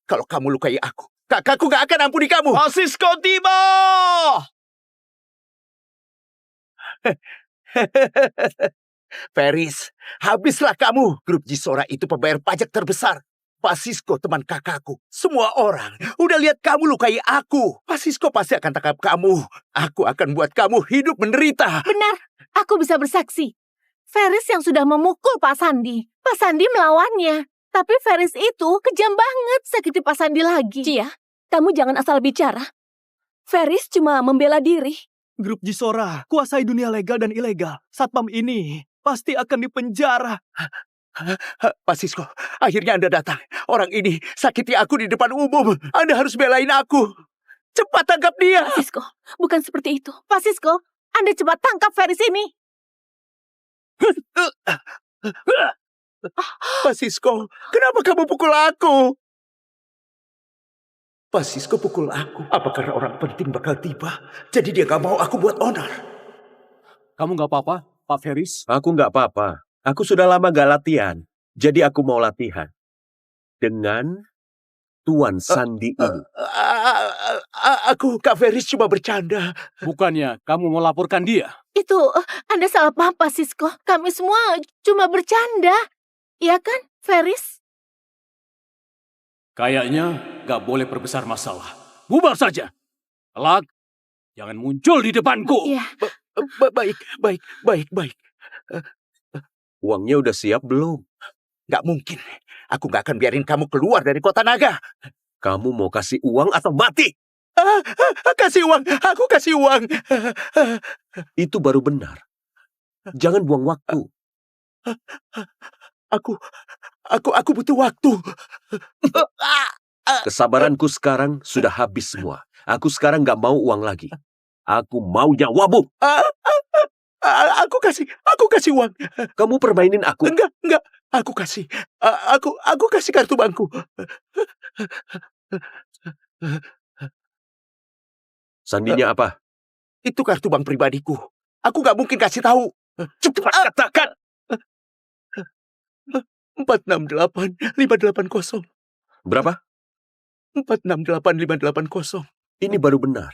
Kalau kamu lukai aku, kakakku gak akan ampuni kamu. Francisco tiba! Feris, habislah kamu. Grup Jisora itu pembayar pajak terbesar. Francisco teman kakakku. Semua orang udah lihat kamu lukai aku. Francisco pasti akan tangkap kamu. Aku akan buat kamu hidup menderita. Benar, aku bisa bersaksi. Feris yang sudah memukul Pak Sandi. Pak Sandi melawannya. Tapi Feris itu kejam banget sakiti Pak Sandi lagi. Cia, kamu jangan asal bicara. Feris cuma membela diri. Grup Jisora kuasai dunia legal dan ilegal. Satpam ini pasti akan dipenjara. Francisco, akhirnya Anda datang. Orang ini sakiti aku di depan umum. Anda harus belain aku. Cepat tangkap dia. Francisco, bukan seperti itu. Francisco, Anda cepat tangkap Feris ini. Francisco, kenapa kamu pukul aku? Francisco pukul aku. Apa karena orang penting bakal tiba? Jadi dia gak mau aku buat onar. Kamu nggak apa-apa, Pak Feris? Aku nggak apa-apa. Aku sudah lama gak latihan. Jadi aku mau latihan. Dengan Tuan Sandi ini. Aku, Kak Feris cuma bercanda. Bukannya kamu mau laporkan dia? Itu, Anda salah paham, Francisco. Kami semua cuma bercanda. Iya kan, Feris? Kayaknya nggak boleh perbesar masalah. Bubar saja. Kelak, jangan muncul di depanku. Iya. Baik. Uangnya udah siap belum? Gak mungkin. Aku gak akan biarin kamu keluar dari kota naga. Kamu mau kasih uang atau mati? Kasih uang. Aku kasih uang. Itu baru benar. Jangan buang waktu. Aku butuh waktu. Kesabaranku sekarang sudah habis semua. Aku sekarang gak mau uang lagi. Aku mau nyawamu. Aku kasih uang. Kamu permainin aku. Enggak. Aku kasih. Aku kasih kartu bankku. Sandinya apa? Itu kartu bank pribadiku. Aku gak mungkin kasih tahu. Cepat katakan. 468580. Berapa? 468580. Ini baru benar.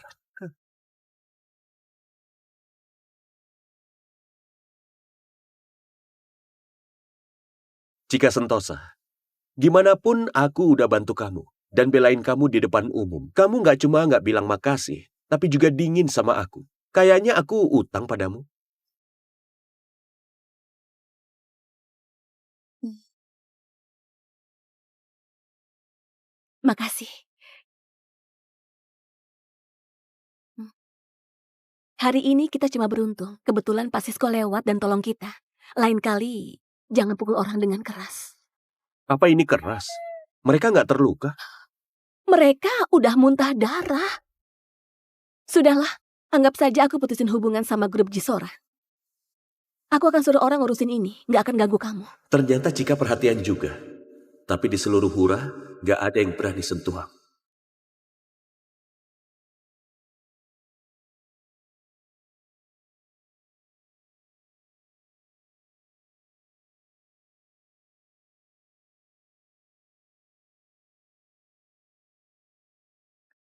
Cika Sentosa, gimana pun aku udah bantu kamu dan belain kamu di depan umum. Kamu nggak cuma nggak bilang makasih, tapi juga dingin sama aku. Kayaknya aku utang padamu. Makasih. Hari ini kita cuma beruntung. Kebetulan Pak Sisko lewat dan tolong kita. Lain kali, jangan pukul orang dengan keras. Apa ini keras? Mereka nggak terluka? Mereka udah muntah darah. Sudahlah, anggap saja aku putusin hubungan sama grup Jisora. Aku akan suruh orang ngurusin ini, nggak akan ganggu kamu. Ternyata Cika perhatian juga. Tapi di seluruh Hura, nggak ada yang berani sentuh aku.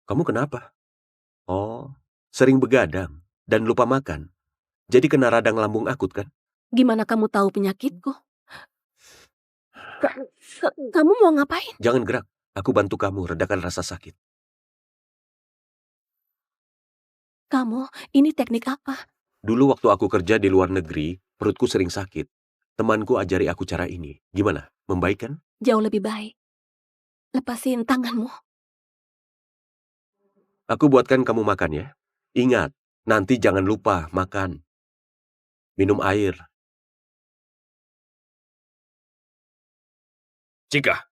Kamu kenapa? Oh, sering begadang dan lupa makan. Jadi kena radang lambung akut kan? Gimana kamu tahu penyakitku? Kamu mau ngapain? Jangan gerak. Aku bantu kamu redakan rasa sakit. Kamu, ini teknik apa? Dulu waktu aku kerja di luar negeri, perutku sering sakit. Temanku ajari aku cara ini. Gimana? Membaik kan? Jauh lebih baik. Lepasin tanganmu. Aku buatkan kamu makan ya. Ingat, nanti jangan lupa makan. Minum air. Cika,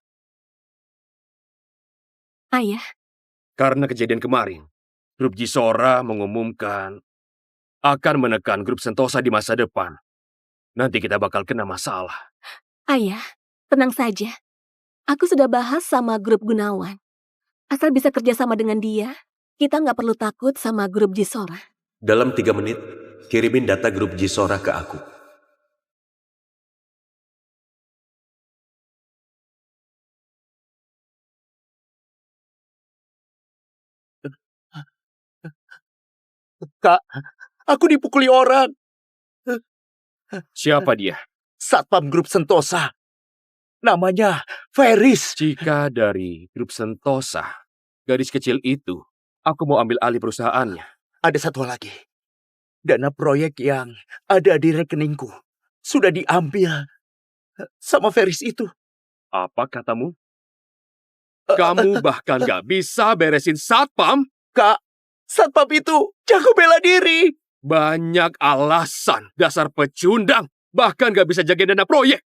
Ayah, karena kejadian kemarin, grup Jisora mengumumkan akan menekan grup Sentosa di masa depan. Nanti kita bakal kena masalah. ayah, tenang saja. Aku sudah bahas sama grup Gunawan. Asal bisa kerjasama dengan dia, kita nggak perlu takut sama grup Jisora. Dalam 3 menit, kirimin data grup Jisora ke aku. Kak, aku dipukuli orang. Siapa dia? Satpam grup Sentosa. Namanya Ferris. Jika dari grup Sentosa, gadis kecil itu, aku mau ambil alih perusahaannya. Ada satu lagi. Dana proyek yang ada di rekeningku sudah diambil sama Ferris itu. Apa katamu? Kamu bahkan gak bisa beresin satpam? Kak, satpam itu jago bela diri. Banyak alasan, dasar pecundang. Bahkan gak bisa jaga dana proyek.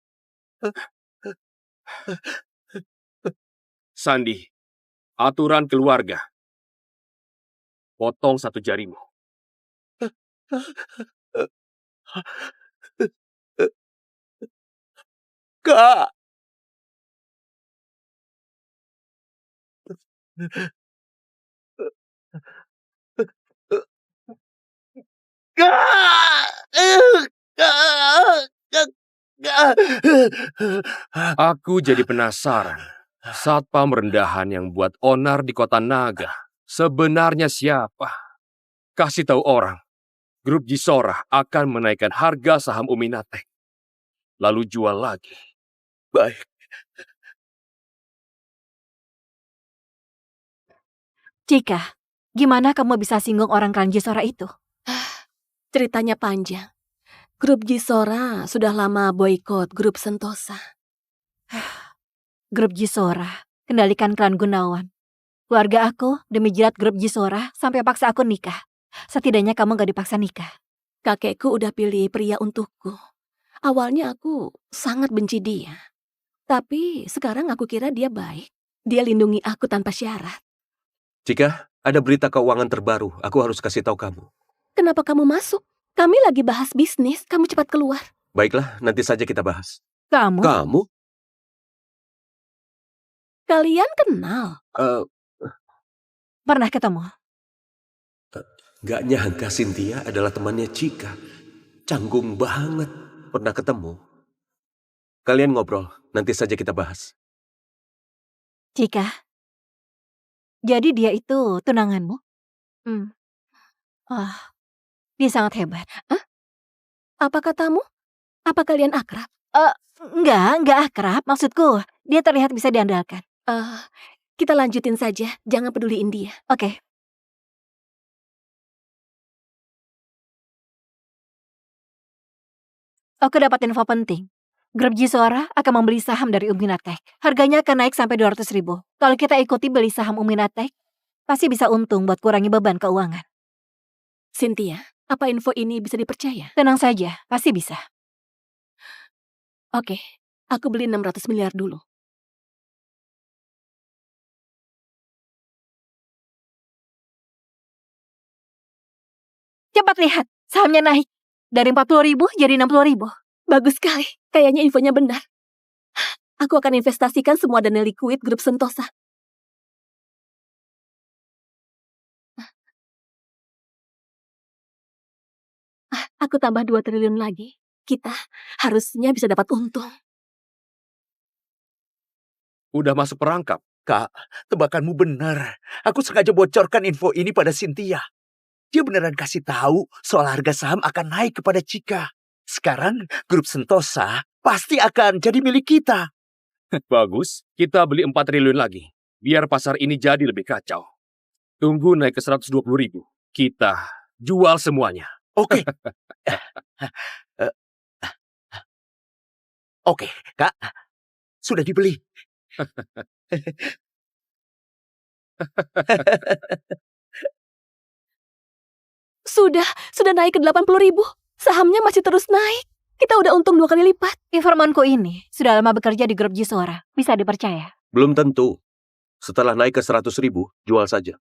Sandi, aturan keluarga. Potong 1 jarimu. Kak. Aku jadi penasaran. Satpam rendahan yang buat onar di kota Naga sebenarnya siapa? Kasih tahu orang. Grup Jisora akan menaikkan harga saham Uminatek. Lalu jual lagi. Baik. Cika, gimana kamu bisa singgung orang klan Jisora itu? Ceritanya panjang. Grup Jisora sudah lama boikot grup Sentosa. Grup Jisora, kendalikan klan Gunawan. Keluarga aku demi jilat grup Jisora sampai paksa aku nikah. Setidaknya kamu gak dipaksa nikah. Kakekku udah pilih pria untukku. Awalnya aku sangat benci dia. Tapi sekarang aku kira dia baik. Dia lindungi aku tanpa syarat. Jika ada berita keuangan terbaru, aku harus kasih tahu kamu. Kenapa kamu masuk? Kami lagi bahas bisnis, kamu cepat keluar. Baiklah, nanti saja kita bahas. Kamu? Kamu? Kalian kenal? Pernah ketemu? Gak nyangka Cynthia adalah temannya Cika. Canggung banget. Pernah ketemu. Kalian ngobrol, nanti saja kita bahas. Cika, jadi dia itu tunanganmu? Dia sangat hebat. Apa katamu? Apa kalian akrab? Enggak akrab. Maksudku, dia terlihat bisa diandalkan. Kita lanjutin saja, jangan peduliin dia. Oke. Aku dapat info penting. Grup Jisora akan membeli saham dari Uminatek. Harganya akan naik sampai 200.000. Kalau kita ikuti beli saham Uminatek, pasti bisa untung buat kurangi beban keuangan. Cynthia, apa info ini bisa dipercaya? Tenang saja, pasti bisa. Oke, aku beli 600 miliar dulu. Cepat lihat, sahamnya naik. Dari 40.000 jadi 60.000. Bagus sekali, kayaknya infonya benar. Aku akan investasikan semua dana liquid grup Sentosa. Aku tambah 2 triliun lagi. Kita harusnya bisa dapat untung. Udah masuk perangkap. Kak, tebakanmu benar. Aku sengaja bocorkan info ini pada Cynthia. Dia beneran kasih tahu soal harga saham akan naik kepada Cika. Sekarang grup Sentosa pasti akan jadi milik kita. Bagus, kita beli 4 triliun lagi. Biar pasar ini jadi lebih kacau. Tunggu naik ke 120.000. Kita jual semuanya. Oke. Oke, Kak. Sudah dibeli. Sudah naik ke 80.000. Sahamnya masih terus naik. Kita udah untung 2 kali lipat. Informanku ini sudah lama bekerja di grup Jisora. Bisa dipercaya? Belum tentu. Setelah naik ke 100.000, jual saja.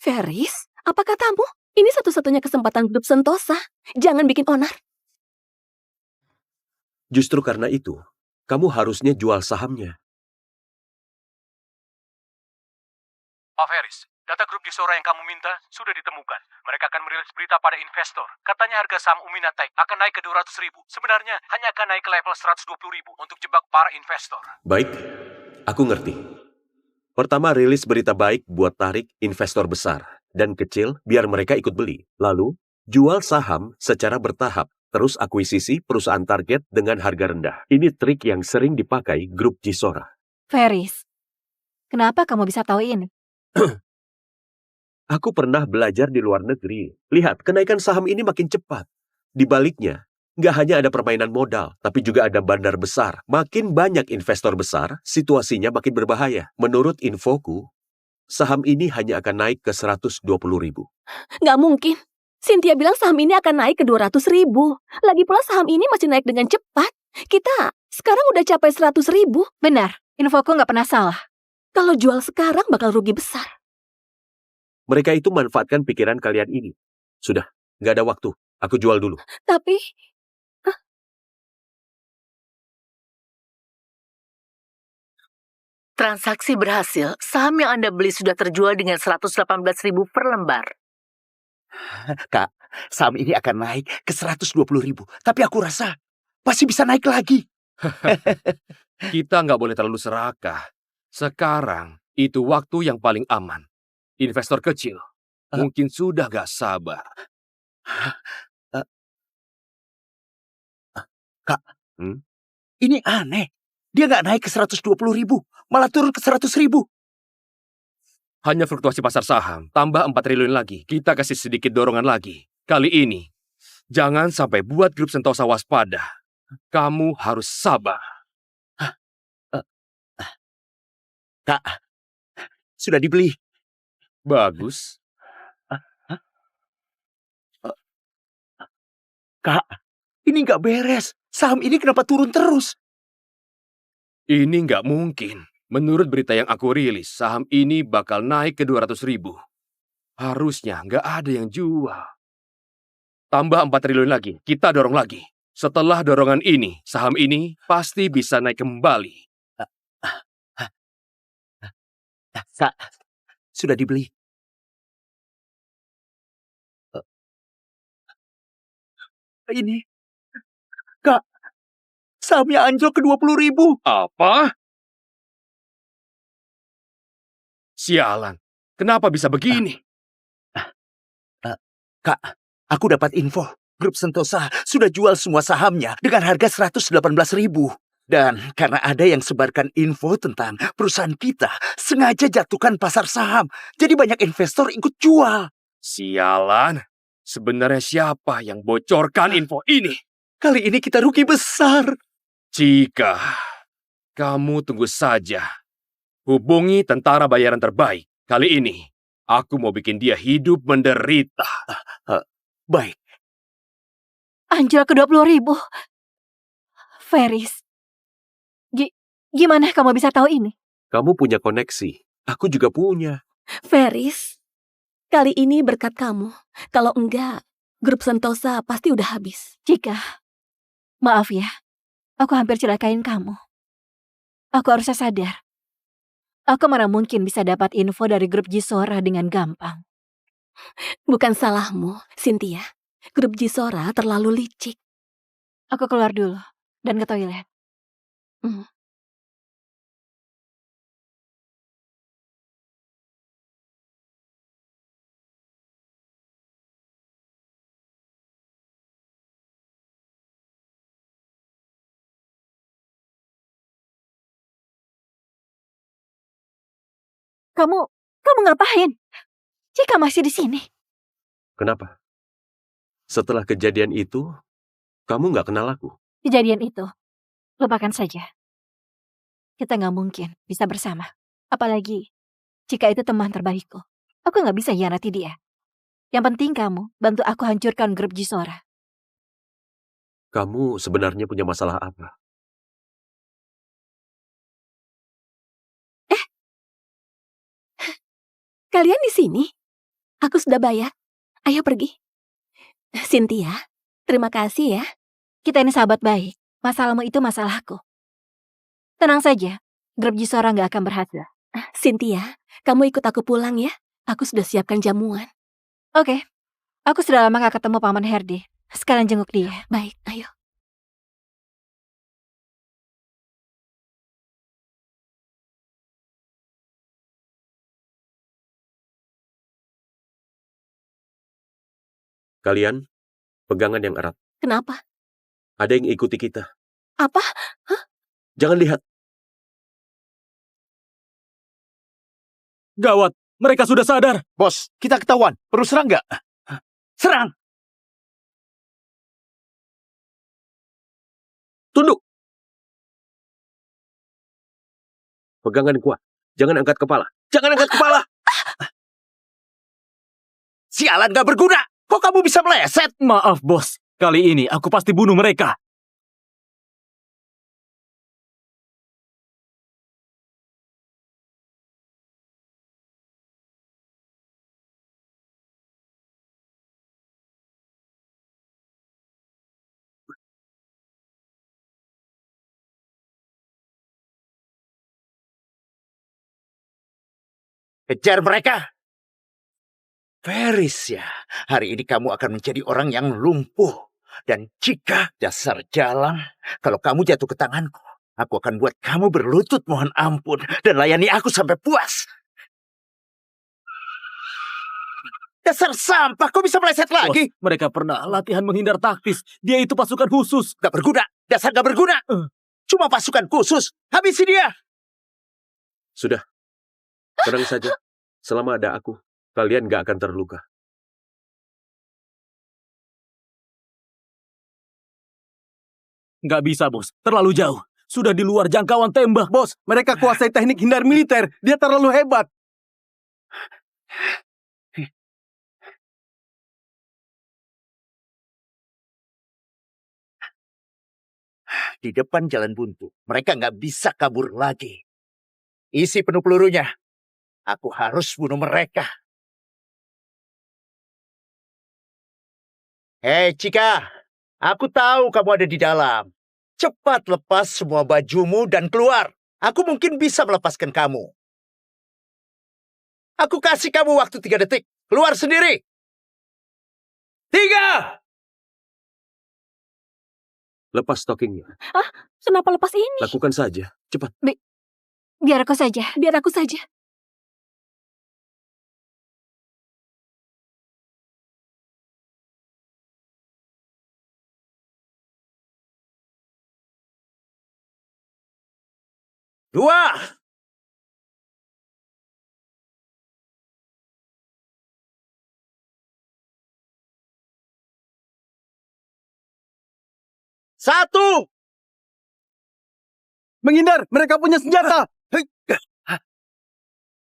Ferris, apa katamu? Ini satu-satunya kesempatan grup Sentosa. Jangan bikin onar. Justru karena itu, kamu harusnya jual sahamnya. Pak Ferris, data grup Gisora yang kamu minta sudah ditemukan. Mereka akan merilis berita pada investor. Katanya harga saham Uminatech akan naik ke 200.000. Sebenarnya hanya akan naik ke level 120.000 untuk jebak para investor. Baik, aku ngerti. Pertama, rilis berita baik buat tarik investor besar dan kecil biar mereka ikut beli. Lalu, jual saham secara bertahap. Terus akuisisi perusahaan target dengan harga rendah. Ini trik yang sering dipakai grup Gisora. Ferris, kenapa kamu bisa tahu ini? Aku pernah belajar di luar negeri. Lihat, kenaikan saham ini makin cepat. Di baliknya, nggak hanya ada permainan modal, tapi juga ada bandar besar. Makin banyak investor besar, situasinya makin berbahaya. Menurut infoku, saham ini hanya akan naik ke 120.000. Nggak mungkin. Cynthia bilang saham ini akan naik ke 200.000. Lagi pula saham ini masih naik dengan cepat. Kita sekarang udah capai 100.000. Benar, infoku nggak pernah salah. Kalau jual sekarang bakal rugi besar. Mereka itu manfaatkan pikiran kalian ini. Sudah, nggak ada waktu. Aku jual dulu. Tapi... Transaksi berhasil, saham yang Anda beli sudah terjual dengan 118.000 per lembar. Kak, saham ini akan naik ke 120.000. Tapi aku rasa pasti bisa naik lagi. Kita nggak boleh terlalu serakah. Sekarang itu waktu yang paling aman. Investor kecil mungkin sudah gak sabar. Kak, ini aneh. Dia nggak naik ke 120.000, malah turun ke 100.000. Hanya fluktuasi pasar saham, tambah 4 triliun lagi. Kita kasih sedikit dorongan lagi. Kali ini, jangan sampai buat grup Sentosa waspada. Kamu harus sabar. Kak, sudah dibeli. Bagus. Kak, ini nggak beres. Saham ini kenapa turun terus? Ini nggak mungkin. Menurut berita yang aku rilis, saham ini bakal naik ke 200.000. Harusnya nggak ada yang jual. Tambah 4 triliun lagi, kita dorong lagi. Setelah dorongan ini, saham ini pasti bisa naik kembali. Kak, sudah dibeli. Ini, Kak, sahamnya anjlok ke 20.000. Apa? Sialan, kenapa bisa begini? Kak, aku dapat info. Grup Sentosa sudah jual semua sahamnya dengan harga 118.000. Dan karena ada yang sebarkan info tentang perusahaan kita, sengaja jatuhkan pasar saham. Jadi banyak investor ikut jual. Sialan, sebenarnya siapa yang bocorkan info ini? Kali ini kita rugi besar. Jika kamu tunggu saja, hubungi tentara bayaran terbaik. Kali ini, aku mau bikin dia hidup menderita. Baik. Anjlok ke 20.000. Ferris, gimana kamu bisa tahu ini? Kamu punya koneksi. Aku juga punya. Ferris, kali ini berkat kamu. Kalau enggak, grup Sentosa pasti udah habis. Jika, maaf ya, aku hampir celakain kamu. Aku harusnya sadar. Aku mana mungkin bisa dapat info dari grup Gisora dengan gampang. Bukan salahmu, Cynthia. Grup Gisora terlalu licik. Aku keluar dulu dan ke toilet. Kamu ngapain? Jika masih di sini. Kenapa? Setelah kejadian itu, kamu nggak kenal aku. Kejadian itu, lupakan saja. Kita nggak mungkin bisa bersama. Apalagi jika itu teman terbaikku. Aku nggak bisa hianati dia. Yang penting kamu bantu aku hancurkan grup Gisora. Kamu sebenarnya punya masalah apa? Kalian di sini? Aku sudah bayar. Ayo pergi. Cynthia, terima kasih ya. Kita ini sahabat baik. Masalahmu itu masalahku. Tenang saja, grup Jisora nggak akan berhasil. Cynthia, kamu ikut aku pulang ya. Aku sudah siapkan jamuan. Oke, aku sudah lama gak ketemu Paman Herdi. Sekalian jenguk dia. Baik, ayo. Kalian, pegangan yang erat. Kenapa? Ada yang ikuti kita. Apa? Hah? Jangan lihat. Gawat, mereka sudah sadar. Bos, kita ketahuan. Perlu serang nggak? Serang! Tunduk. Pegangan kuat. Jangan angkat kepala. Jangan angkat kepala. Sialan gak berguna. Kok kamu bisa meleset? Maaf, bos. Kali ini aku pasti bunuh mereka. Kejar mereka. Ferris ya, hari ini kamu akan menjadi orang yang lumpuh. Dan jika dasar jalan, kalau kamu jatuh ke tanganku, aku akan buat kamu berlutut mohon ampun dan layani aku sampai puas. Dasar sampah, kok bisa meleset lagi? Bos, mereka pernah latihan menghindar taktis. Dia itu pasukan khusus. Gak berguna, dasar gak berguna. Cuma pasukan khusus, habisi dia. Sudah. Tenang saja. Selama ada aku, kalian gak akan terluka. Nggak bisa, bos. Terlalu jauh. Sudah di luar jangkauan tembak. Bos, mereka kuasai teknik hindar militer. Dia terlalu hebat. Di depan jalan buntu, mereka nggak bisa kabur lagi. Isi penuh pelurunya. Aku harus bunuh mereka. Hei, Chika. Aku tahu kamu ada di dalam. Cepat lepas semua bajumu dan keluar. Aku mungkin bisa melepaskan kamu. Aku kasih kamu waktu 3 detik. Keluar sendiri. 3! Lepas stockingnya. Ah, kenapa lepas ini? Lakukan saja. Cepat. Biar aku saja. Biar aku saja. Dua! Satu! Menghindar, mereka punya senjata.